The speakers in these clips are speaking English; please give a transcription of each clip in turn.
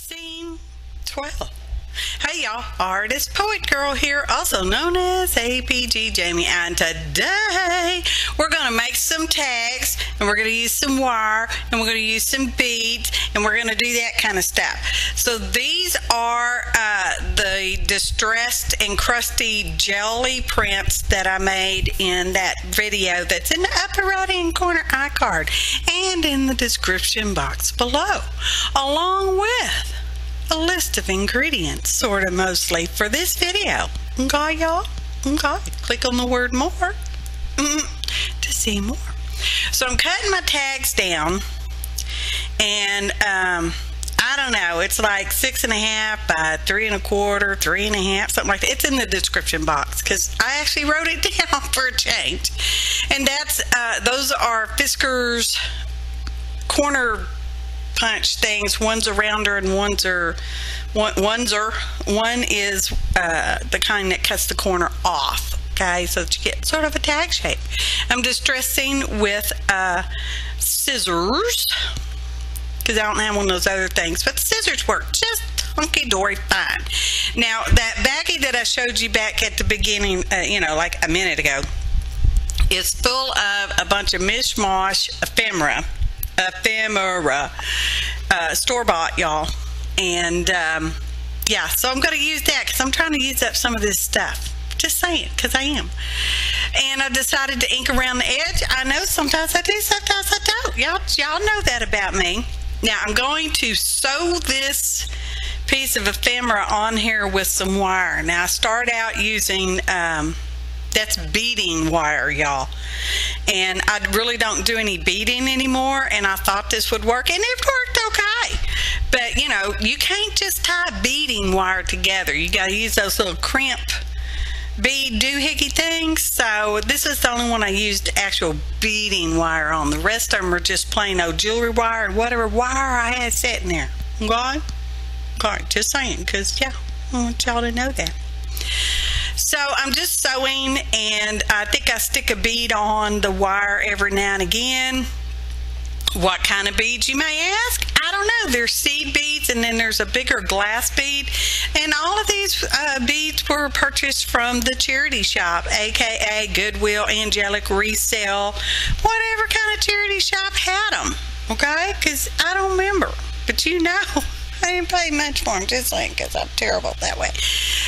Scene 12. Hey y'all, Artist Poet Girl here, also known as APGJamie, and today we're going to make some tags, and we're going to use some wire, and we're going to use some beads, and we're going to do that kind of stuff. So these are the distressed and crusty Gelli Prints that I made in that video that's in the upper right hand corner iCard and in the description box below, along with a list of ingredients, sort of mostly, for this video. Okay, y'all? Okay. Click on the word more to see more. So I'm cutting my tags down, and I don't know, it's like 6.5 by 3 1/4, 3 1/2, something like that. It's in the description box because I actually wrote it down for a change. And that's those are Fiskars corner punch things. One's a rounder and one is the kind that cuts the corner off, okay, so that you get sort of a tag shape. I'm distressing with scissors because I don't have one of those other things, but the scissors work just hunky-dory fine. Now that baggie that I showed you back at the beginning, you know, like a minute ago, is full of a bunch of mishmash ephemera, store-bought, y'all. And yeah, so I'm going to use that because I'm trying to use up some of this stuff. Just saying, because I am. And I decided to ink around the edge. I know sometimes I do, sometimes I don't. Y'all know that about me. Now I'm going to sew this piece of ephemera on here with some wire. Now I start out using that's beading wire, y'all, and I really don't do any beading anymore, and I thought this would work, and it worked okay. But you know, you can't just tie beading wire together. You got to use those little crimp bead doohickey things. So this is the only one I used actual beading wire on. The rest of them are just plain old jewelry wire and whatever wire I had sitting there. Okay, just saying, because yeah, I want y'all to know that. So I'm just sewing, and I think I stick a bead on the wire every now and again. What kind of beads, you may ask? I don't know. There's seed beads, and then there's a bigger glass bead. And all of these beads were purchased from the charity shop, aka Goodwill, Angelic Resale, whatever kind of charity shop had them. Okay? Because I don't remember. But you know, I didn't pay much for them, just like, because I'm terrible that way.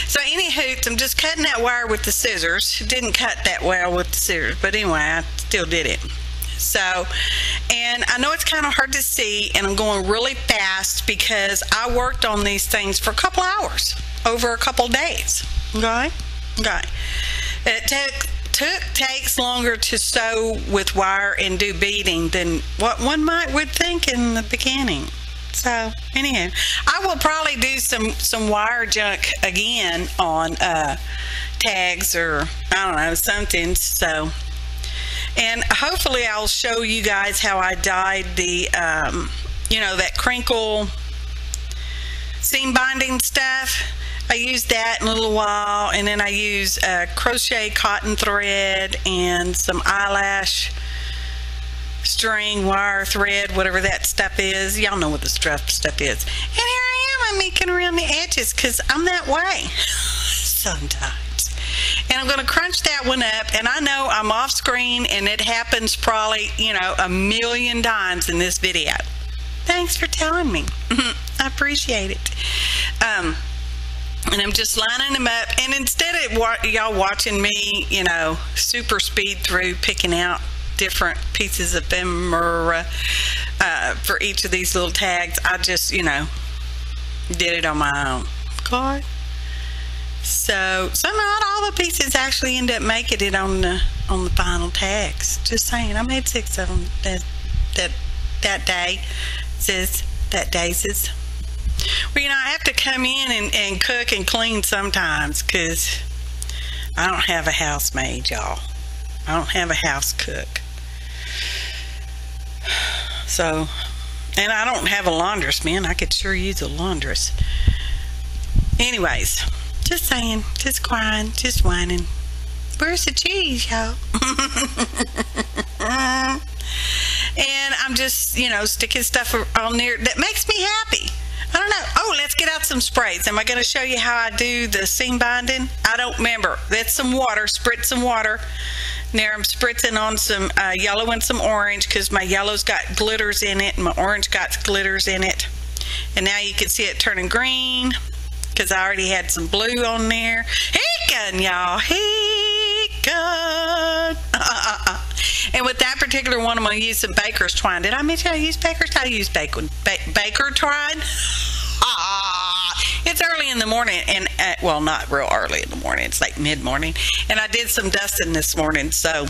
So anywho, I'm just cutting that wire with the scissors. It didn't cut that well with the scissors, but anyway, I still did it. So, and I know it's kind of hard to see, and I'm going really fast because I worked on these things for a couple hours, over a couple days. Okay? Okay. It takes longer to sew with wire and do beading than what one would think in the beginning. So anyhow, I will probably do some wire junk again on tags, or I don't know, something. So, and hopefully I'll show you guys how I dyed the you know, that crinkle seam binding stuff. I use that in a little while, and then I use crochet cotton thread and some eyelash string, wire, thread, whatever that stuff is. Y'all know what the stuff is. And here I am, I'm making around the edges because I'm that way sometimes. And I'm going to crunch that one up, and I know I'm off screen, and it happens probably, you know, 1,000,000 times in this video. Thanks for telling me. I appreciate it. And I'm just lining them up, and instead of y'all watching me, you know, super speed through picking out different pieces of ephemera for each of these little tags, I just, you know, did it on my own. Okay. So not all the pieces actually end up making it on the final tags. Just saying, I made 6 of them that day. Says that day says. Well, you know, I have to come in and cook and clean sometimes because I don't have a housemaid, y'all. I don't have a house cook. So, and I don't have a laundress, man. I could sure use a laundress. Anyways, just saying, just crying, just whining. Where's the cheese, y'all? And I'm just, you know, sticking stuff on there that makes me happy. I don't know. Oh, some sprays. Am I going to show you how I do the seam binding? I don't remember. That's some water. Spritz some water. Now I'm spritzing on some yellow and some orange because my yellow's got glitters in it and my orange got glitters in it. And now you can see it turning green because I already had some blue on there. Heat gun, y'all. Heat gun. And with that particular one, I'm going to use some baker's twine. Did I mention I use baker's? I use baker twine. It's early in the morning, and well, not real early in the morning. It's like mid-morning. And I did some dusting this morning, so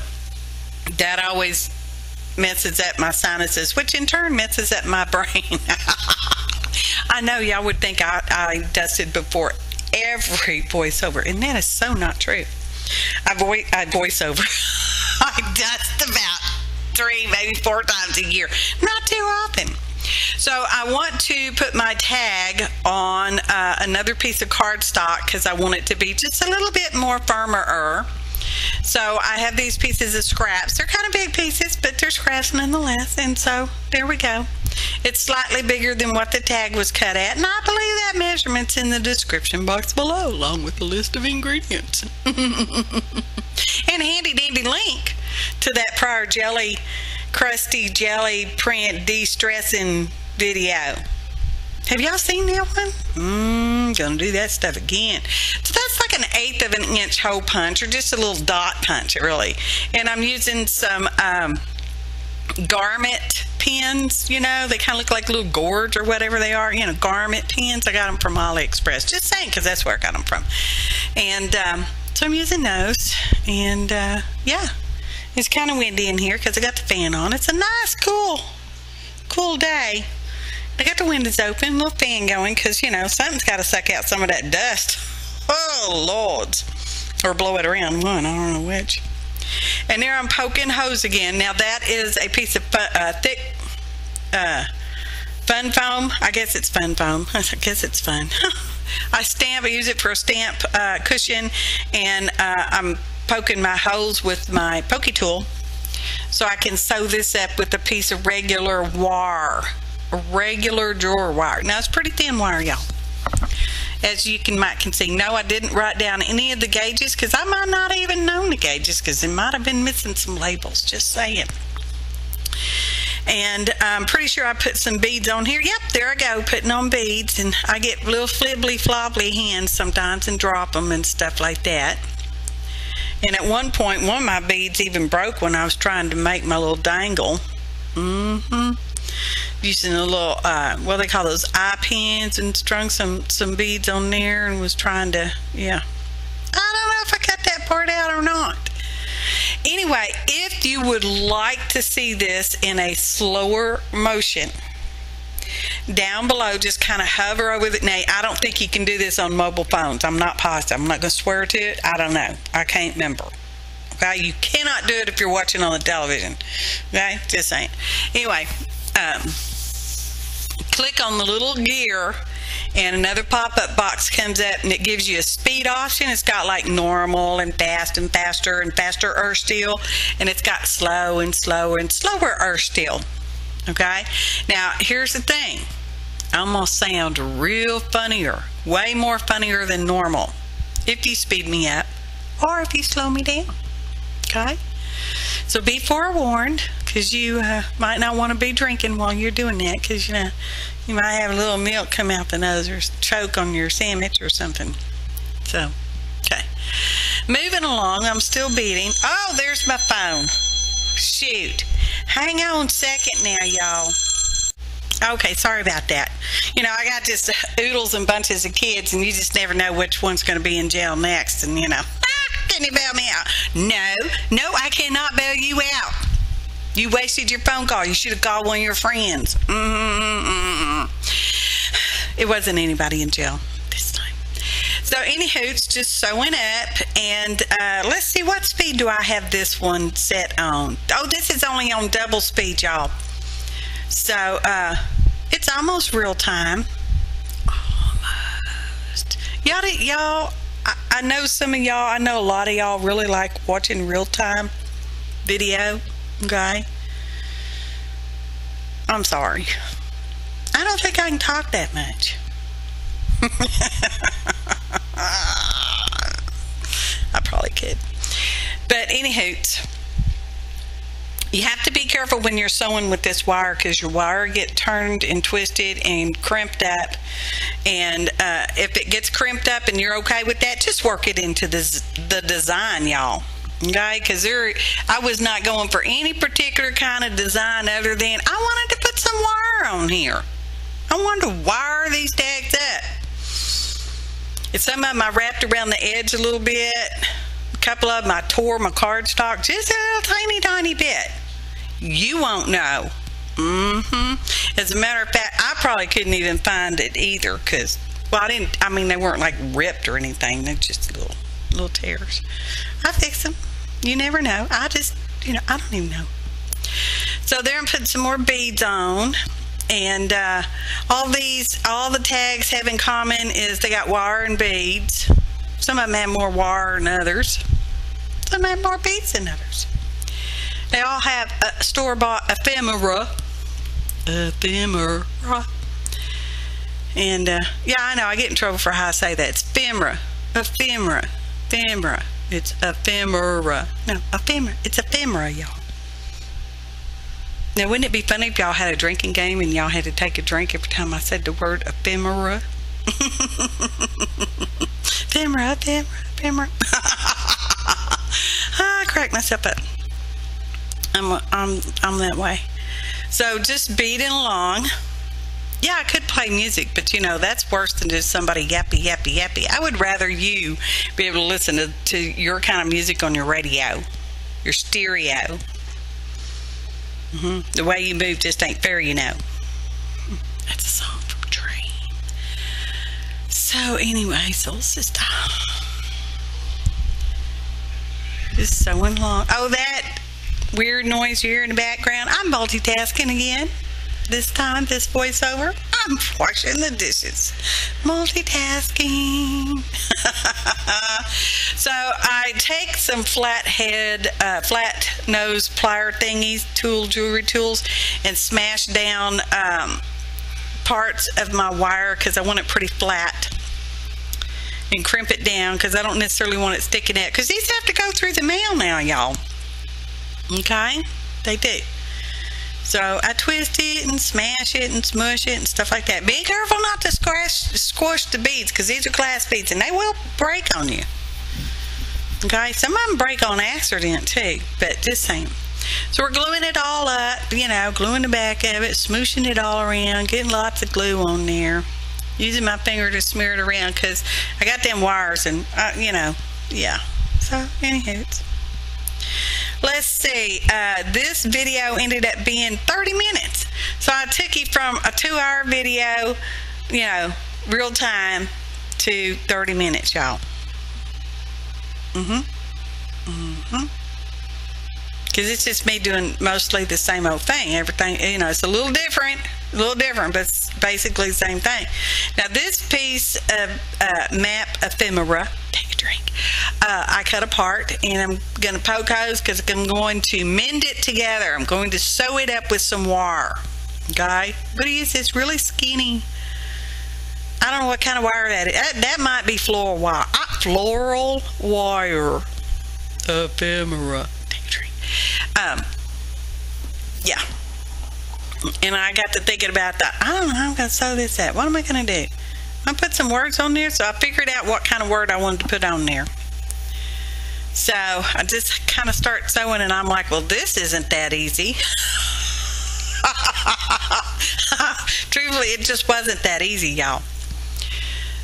that always messes up my sinuses, which in turn messes up my brain. I know y'all would think I dusted before every voiceover, and that is so not true. I voiceover. I dust about 3, maybe 4 times a year. Not too often. So I want to put my tag on another piece of cardstock because I want it to be just a little bit more firmer. So I have these pieces of scraps. They're kind of big pieces, but they're scraps nonetheless. And so there we go. It's slightly bigger than what the tag was cut at. And I believe that measurement's in the description box below, along with the list of ingredients. And a handy dandy link to that prior crusty jelly print de-stressing video. Have y'all seen that one? Gonna do that stuff again. So that's like 1/8 of an inch hole punch, or just a little dot punch, really. And I'm using some garment pins, you know, they kind of look like little gourds or whatever they are, you know, garment pins. I got them from AliExpress, just saying, because that's where I got them from. And so I'm using those, and yeah, it's kind of windy in here because I got the fan on. It's a nice, cool day. I got the windows open, a little fan going, because, you know, something's got to suck out some of that dust. Oh, Lord. Or blow it around one, I don't know which. And there I'm poking hose again. Now that is a piece of thick fun foam. I guess it's fun foam. I guess it's fun. I use it for a stamp cushion, and I'm poking my holes with my pokey tool so I can sew this up with a piece of regular wire, a regular drawer wire. Now it's pretty thin wire, y'all, as you might can see. No, I didn't write down any of the gauges because I might not even known the gauges because it might have been missing some labels, just saying. And I'm pretty sure I put some beads on here. Yep, there I go, putting on beads. And I get little flibbly flobbly hands sometimes and drop them and stuff like that. And at one point, one of my beads even broke when I was trying to make my little dangle. Using a little, what do they call those, eye pins, and strung some beads on there and was trying to, yeah. I don't know if I cut that part out or not. Anyway, if you would like to see this in a slower motion, down below, just kind of hover over it. Now, I don't think you can do this on mobile phones. I'm not positive. I'm not going to swear to it. I don't know. I can't remember. Okay? You cannot do it if you're watching on the television. Okay? Just saying. Anyway, click on the little gear, and another pop-up box comes up, and it gives you a speed option. It's got like normal and fast and faster and faster still, and it's got slow and slower and slower still. Okay, now here's the thing, I'm gonna sound real funnier, way more funnier than normal if you speed me up or if you slow me down. Okay, so be forewarned, because you might not want to be drinking while you're doing that, because you know you might have a little milk come out the nose or choke on your sandwich or something. So okay, moving along, I'm still beading. Oh, there's my phone. Shoot, hang on a second now, y'all. Okay, sorry about that. You know, I got just oodles and bunches of kids, and you just never know which one's going to be in jail next, and you know, can you bail me out? No, I cannot bail you out. You wasted your phone call. You should have called one of your friends. It wasn't anybody in jail this time. So anywho, it's just sewing up, and let's see, what speed do I have this one set on? Oh, this is only on double speed, y'all. So it's almost real time. Almost. Y'all, I know some of y'all, I know a lot of y'all really like watching real time video. Okay, I'm sorry. I don't think I can talk that much. I probably could. But anywho, you have to be careful when you're sewing with this wire, because your wire get turned and twisted and crimped up. And if it gets crimped up and you're okay with that, just work it into the design, y'all. Okay, because I was not going for any particular kind of design other than I wanted to put some wire on here. I wanted to wire these tags up. And some of them I wrapped around the edge a little bit. A couple of them I tore my cardstock just a little tiny bit. You won't know. As a matter of fact, I probably couldn't even find it either, because, well, I mean, they weren't like ripped or anything. They're just little tears. I fix them. You never know. I just, I don't even know. So there, I'm putting some more beads on. And all the tags have in common is they got wire and beads. Some of them have more wire than others. Some have more beads than others. They all have a store-bought ephemera. And yeah, I know I get in trouble for how I say that. It's ephemera. It's ephemera. No, ephemera. It's ephemera, y'all. Now, wouldn't it be funny if y'all had a drinking game and y'all had to take a drink every time I said the word ephemera? Ephemera. I crack myself up. I'm that way. So just beading along. Yeah, I could play music, but that's worse than just somebody yappy. I would rather you be able to listen to your kind of music on your radio, your stereo. The way you move just ain't fair, That's a song from Train. So anyway, so let's just sewing along. Oh, that weird noise you hear in the background. I'm multitasking again. This time, this voiceover, I'm washing the dishes. Multitasking. So I take some flat nose plier thingies, jewelry tools, and smash down parts of my wire because I want it pretty flat. And crimp it down because I don't necessarily want it sticking out. Because these have to go through the mail now, y'all. Okay? They do. So I twist it and smash it and smush it and stuff like that. Be careful not to squish the beads, because these are glass beads and they will break on you. Okay, some of them break on accident too, but just saying. So we're gluing it all up, gluing the back of it, smooshing it all around, getting lots of glue on there. Using my finger to smear it around because I got them wires and, yeah. So, anywho. Let's see, this video ended up being 30 minutes. So I took you from a 2-hour video, real time, to 30 minutes, y'all. Because it's just me doing mostly the same old thing. Everything, it's a little different, but it's basically the same thing. Now this piece of map ephemera, take a drink, I cut apart, and I'm going to poke holes because I'm going to mend it together. I'm going to sew it up with some wire. Okay? I'm going to use this really skinny, I don't know what kind of wire that is. That might be floral wire. Floral wire. Ephemera. Take a drink. Yeah. And I got to thinking about that. I don't know how I'm going to sew this up. What am I going to do? I'm going to put some words on there. So I figured out what kind of word I wanted to put on there. So I just kind of start sewing, and I'm like, well, this isn't that easy. Truthfully, it just wasn't that easy, y'all.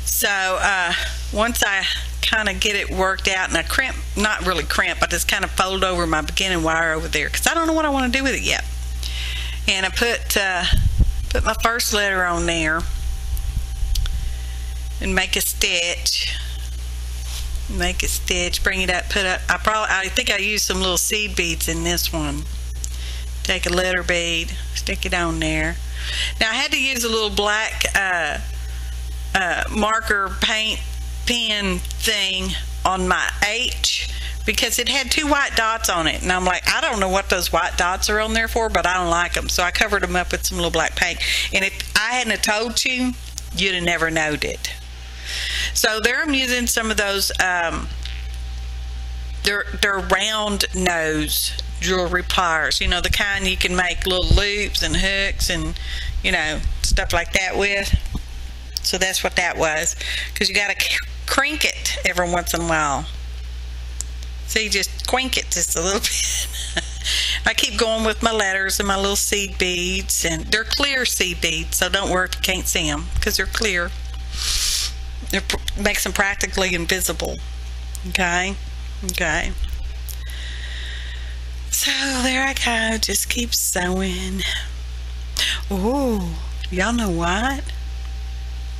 So once I kind of get it worked out, and I crimp, not really crimp, I just kind of fold over my beginning wire over there because I don't know what I want to do with it yet. And I put my first letter on there and make a stitch. Make a stitch, bring it up, put up. I think I used some little seed beads in this one. Take a letter bead, stick it on there. Now I had to use a little black marker paint pen thing on my H because it had 2 white dots on it, and I'm like, I don't know what those white dots are on there for, but I don't like them, so I covered them up with some little black paint. And if I hadn't have told you, you'd have never known it. So there I'm using some of those, they're round nose jewelry pliers, you know, the kind you can make little loops and hooks and, you know, stuff like that with. So that's what that was, because you got to crink it every once in a while. So you just quink it just a little bit. I keep going with my letters and my little seed beads, and they're clear seed beads, so don't worry if you can't see them, because they're clear. It makes them practically invisible. Okay? Okay. So there I go, just keep sewing. Oh, y'all know what?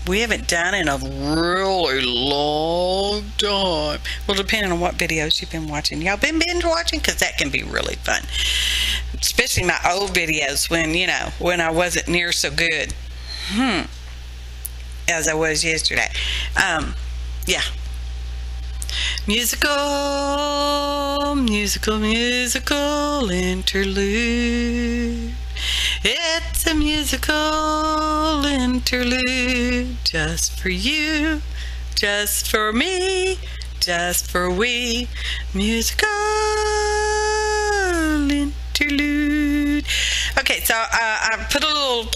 We haven't done in a really long time. Well, depending on what videos you've been watching. Y'all been binge watching? Because that can be really fun. Especially my old videos when, you know, when I wasn't near so good. As I was yesterday. Yeah. Musical, musical, musical interlude. It's a musical interlude, just for you, just for me, just for we. Musical interlude. Okay, so I put a little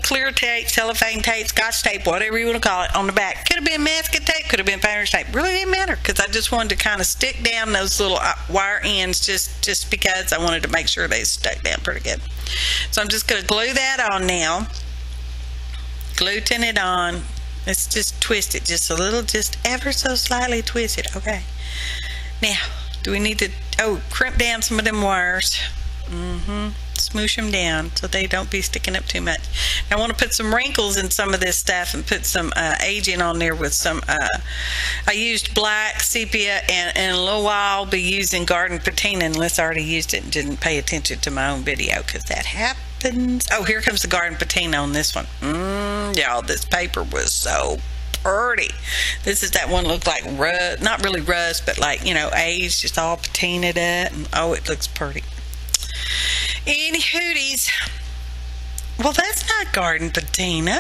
clear tape, cellophane tape, scotch tape, whatever you want to call it, on the back. Could have been masking tape, could have been painter's tape. Really didn't matter, because I just wanted to kind of stick down those little wire ends just because I wanted to make sure they stuck down pretty good. So I'm just going to glue that on now. Gluing it on. Let's just twist it just a little, just ever so slightly twist it. Okay. Now, do we need to, crimp down some of them wires. Smoosh them down so they don't be sticking up too much. I want to put some wrinkles in some of this stuff and put some aging on there with some, I used black, sepia, and in a little while I'll be using garden patina, unless I already used it and didn't pay attention to my own video, because that happens. Oh, here comes the garden patina on this one. Y'all, this paper was so pretty. This is that one looked like rust, not really rust, but like, you know, aged, just all patinaed up, and oh, it looks pretty. Any hooties. Well, that's not garden patina.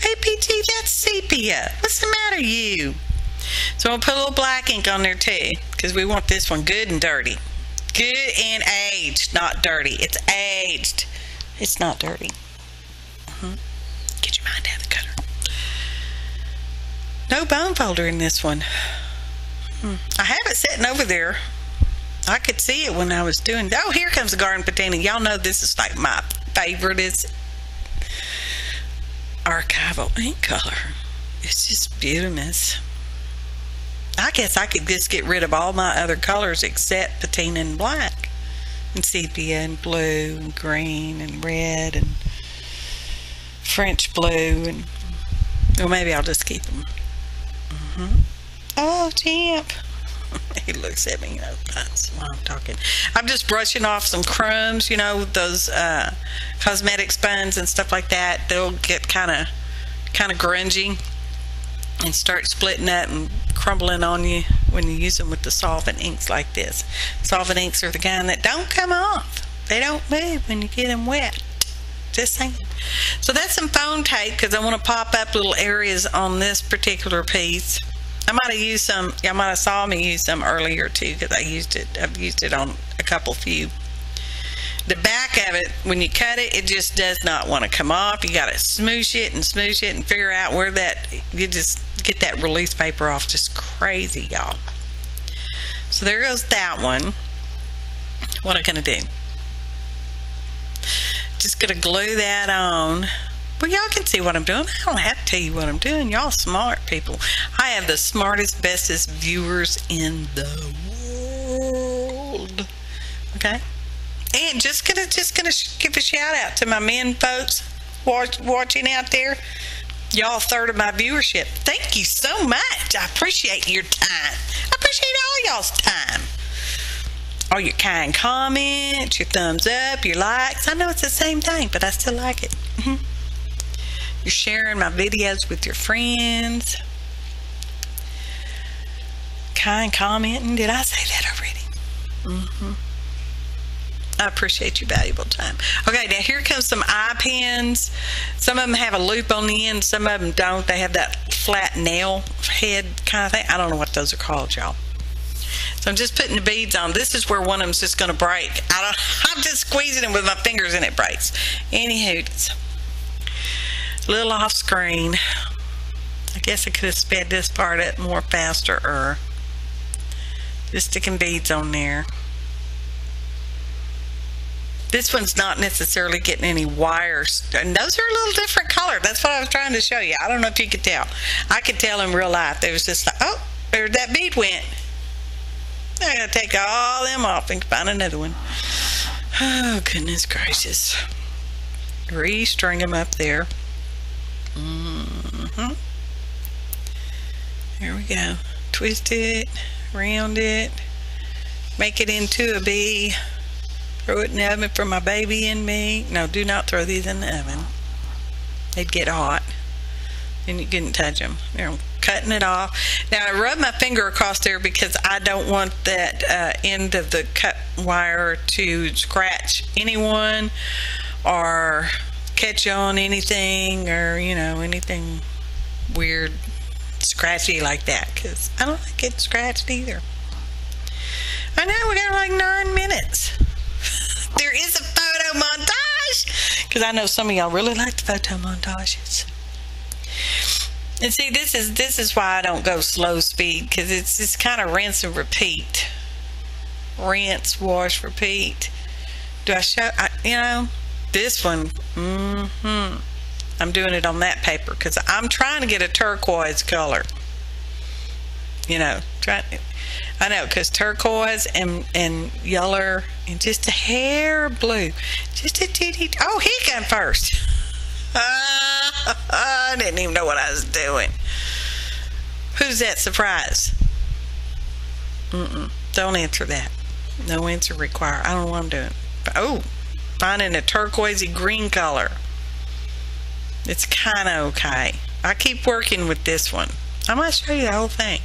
APG, that's sepia. What's the matter, you? So I'll put a little black ink on there too, because we want this one good and dirty. Good and aged, not dirty. It's aged. It's not dirty. Get your mind out of the cutter. No bone folder in this one. I have it sitting over there. I could see it when I was doing. Oh, here comes the garden patina. Y'all know this is like my favorite. It's archival ink color. It's just beautiful. I guess I could just get rid of all my other colors except patina and black, and sepia and blue and green and red and French blue, and well, maybe I'll just keep them. Oh, champ. He looks at me, you know, that's why I'm talking. I'm just brushing off some crumbs, you know, those cosmetic sponges and stuff like that. They'll get kind of grungy and start splitting up and crumbling on you when you use them with the solvent inks like this. Solvent inks are the kind that don't come off. They don't move when you get them wet. Just saying. So that's some foam tape, because I want to pop up little areas on this particular piece. I might have used some, y'all might have saw me use some earlier too, because I've used it on a few. The back of it, when you cut it, it just does not want to come off. You got to smoosh it and figure out where that, you just get that release paper off just crazy, y'all. So there goes that one. What am I going to do? Just going to glue that on. Well, y'all can see what I'm doing. I don't have to tell you what I'm doing. Y'all smart people. I have the smartest, bestest viewers in the world. Okay? And just gonna give a shout out to my men folks watching out there. Y'all, third of my viewership. Thank you so much. I appreciate your time. I appreciate all y'all's time. All your kind comments, your thumbs up, your likes. I know it's the same thing, but I still like it. You're sharing my videos with your friends. Kind commenting. Did I say that already? I appreciate your valuable time. Okay, now here comes some eye pins. Some of them have a loop on the end, some of them don't. They have that flat nail head kind of thing. I don't know what those are called, y'all. So I'm just putting the beads on. This is where one of them's just going to break. I'm just squeezing it with my fingers and it breaks. Anywho, it's a little off screen. I guess I could have sped this part up more faster. Just sticking beads on there. This one's not necessarily getting any wires, and those are a little different color. That's what I was trying to show you. I don't know if you could tell. I could tell in real life. There was just like, oh, there that bead went. I gotta take all them off and find another one. Oh, goodness gracious. Restring them up there. There we go. Twist it, round it, make it into a bee. Throw it in the oven for my baby and me. No, do not throw these in the oven. They'd get hot. And you couldn't touch them. There, I'm cutting it off. Now, I rub my finger across there because I don't want that end of the cut wire to scratch anyone or catch on anything or, you know, anything weird, scratchy like that. Because I don't like getting scratched either. I know, we got like 9 minutes. There is a photo montage because I know some of y'all really like the photo montages. And see, this is why I don't go slow speed, because it's just kind of rinse and repeat. Rinse, wash, repeat. Do I show? You know, this one. I'm doing it on that paper because I'm trying to get a turquoise color. You know, I know, because turquoise and yellow and just a hair of blue. Just a titty. Oh, he came first. I didn't even know what I was doing. Who's that surprise? Don't answer that. No answer required. I don't know what I'm doing. Oh, finding a turquoisey green color. It's kind of okay. I keep working with this one. I'm going to show you the whole thing.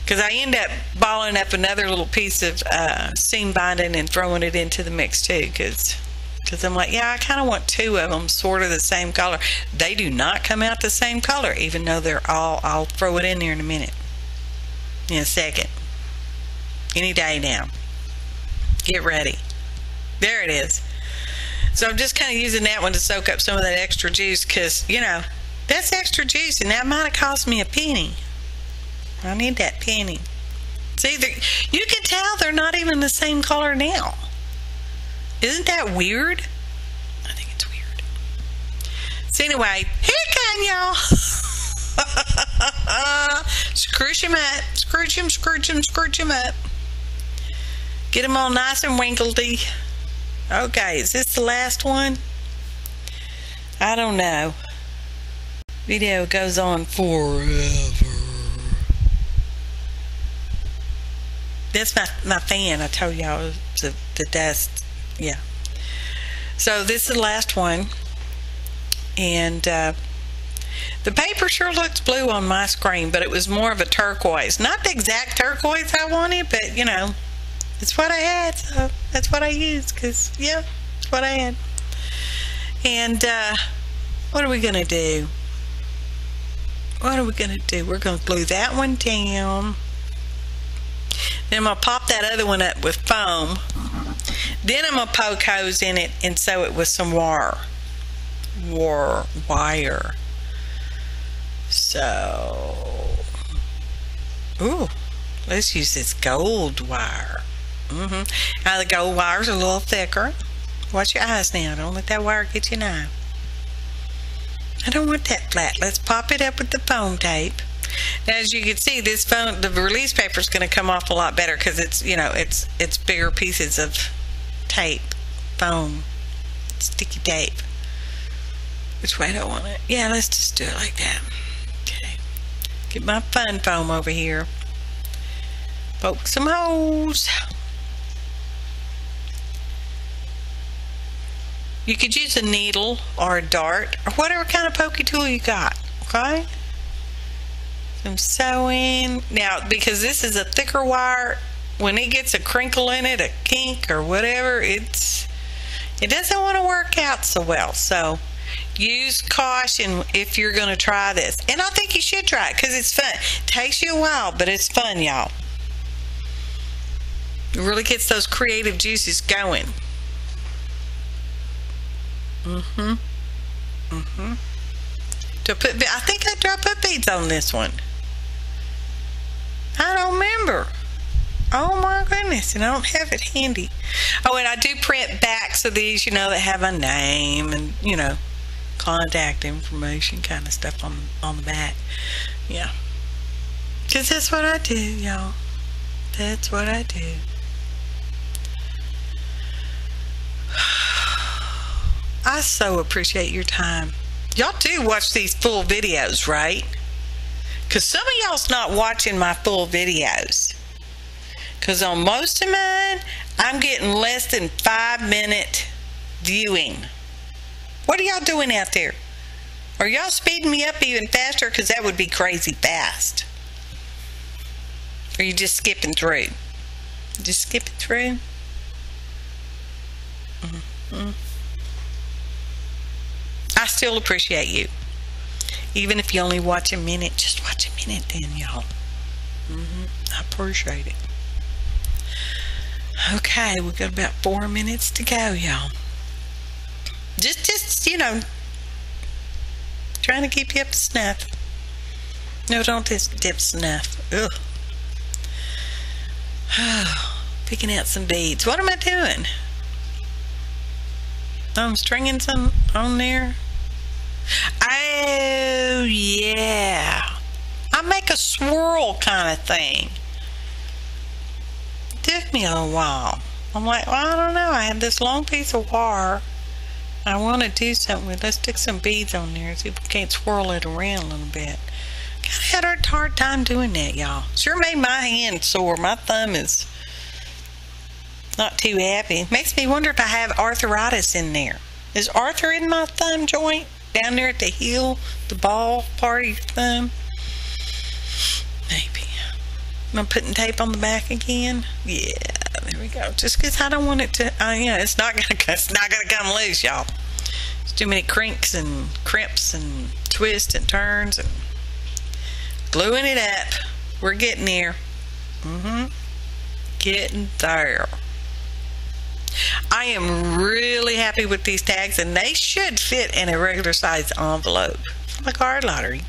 Because I end up balling up another little piece of seam binding and throwing it into the mix too. Because I'm like, yeah, I kind of want 2 of them sort of the same color. They do not come out the same color, even though they're all, I'll throw it in there in a minute. In a second. Any day now. Get ready. There it is. So I'm just kind of using that one to soak up some of that extra juice because, you know, that's extra juice and that might have cost me a penny. I need that penny. See, you can tell they're not even the same color now. Isn't that weird? I think it's weird. So anyway, here come y'all. Scrooge them up. Scrooge them, scrooge them, scrooge them up. Get them all nice and winkledy. Okay, is this the last one? I don't know. Video goes on forever. That's my fan. I told y'all the dust. Yeah. So this is the last one. And the paper sure looks blue on my screen, but it was more of a turquoise. Not the exact turquoise I wanted, but you know, it's what I had, so that's what I used, because, yeah, it's what I had. And what are we going to do? What are we going to do? We're going to glue that one down. Then I'm going to pop that other one up with foam. Then I'm going to poke holes in it and sew it with some wire. So, ooh, let's use this gold wire. Now the gold wire's a little thicker. Watch your eyes now. Don't let that wire get you now. I don't want that flat. Let's pop it up with the foam tape. Now, as you can see, this foam, the release paper is going to come off a lot better because it's, you know, it's bigger pieces of tape, foam, sticky tape. Which way do I want it? Yeah, let's just do it like that. Okay. Get my fun foam over here. Poke some holes. You could use a needle or a dart or whatever kind of pokey tool you got, okay? So I'm sewing. Now, because this is a thicker wire, when it gets a crinkle in it, a kink or whatever, it doesn't want to work out so well. So use caution if you're going to try this. And I think you should try it because it's fun. It takes you a while, but it's fun, y'all. It really gets those creative juices going. I think I put beads on this one. I don't remember. Oh my goodness, and I don't have it handy. Oh, and I do print backs of these, you know, that have a name and, you know, contact information kind of stuff on the back. Yeah. Because that's what I do, y'all. That's what I do. I so appreciate your time. Y'all do watch these full videos, right? Because some of y'all's not watching my full videos. Because on most of mine, I'm getting less than 5-minute viewing. What are y'all doing out there? Are y'all speeding me up even faster? Because that would be crazy fast. Or are you just skipping through? Just skipping through? I still appreciate you. Even if you only watch a minute, just watch a minute then, y'all. I appreciate it. Okay, we've got about 4 minutes to go, y'all. Just, you know, trying to keep you up to snuff. No, don't dip snuff. Ugh. Picking out some beads. What am I doing? I'm stringing some on there. Oh, yeah. I make a swirl kind of thing. It took me a while. I'm like, well, I don't know. I have this long piece of wire I want to do something with. Let's stick some beads on there. See if we can't swirl it around a little bit. Kind of had a hard time doing that, y'all. Sure made my hand sore. My thumb is not too happy. Makes me wonder if I have arthritis in there. Is arthur in my thumb joint? Down there at the heel? The ball part of your thumb? Maybe. Am I putting tape on the back again? Yeah, there we go. Just because I don't want it to, yeah, it's not gonna come loose, y'all. There's too many crinks and crimps and twists and turns and gluing it up. We're getting there. Getting there. I am really happy with these tags, and they should fit in a regular size envelope from the card lottery.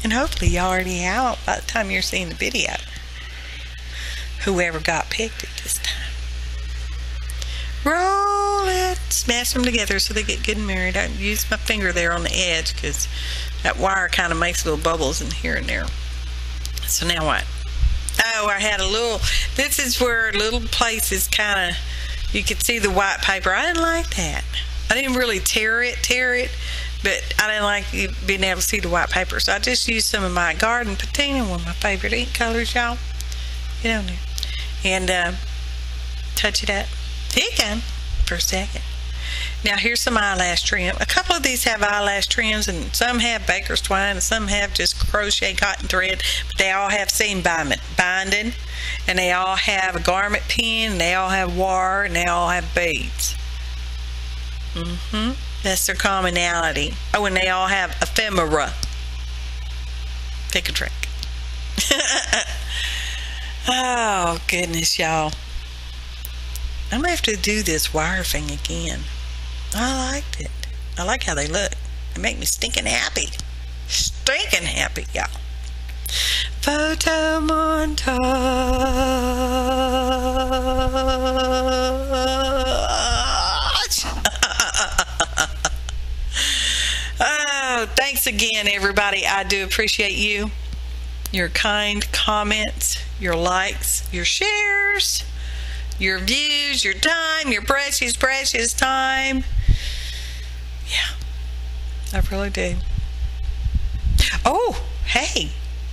And hopefully y'all already out by the time you're seeing the video. Whoever got picked at this time. Roll it. Smash them together so they get good and married. I use my finger there on the edge because that wire kind of makes little bubbles in here and there. So now what? Oh, I had a little, this is where little places kind of, you could see the white paper. I didn't like that. I didn't really tear it, but I didn't like being able to see the white paper. So I just used some of my garden patina, one of my favorite ink colors, y'all. Get on there. And touch it up. Here you go for a second. Now here's some eyelash trim. A couple of these have eyelash trims, and some have baker's twine, and some have just crochet cotton thread, but they all have seam binding, and they all have a garment pin, and they all have wire, and they all have beads. That's their commonality. Oh, and they all have ephemera. Pick a trick. Oh, goodness, y'all. I'm going to have to do this wire thing again. I liked it. I like how they look. They make me stinking happy. Stinking happy, y'all. Photo montage. Oh, thanks again, everybody. I do appreciate you. Your kind comments, your likes, your shares, your views, your time, your precious time. Yeah, I really do. Oh, hey,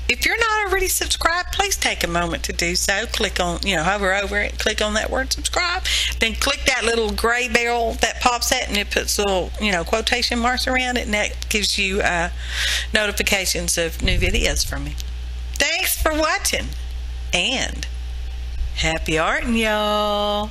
if you're not already subscribed, please take a moment to do so. Click on, hover over it, click on that word subscribe, then click that little gray bell that pops out, and it puts little, quotation marks around it, and that gives you notifications of new videos from me. Thanks for watching, and Happy arting, y'all.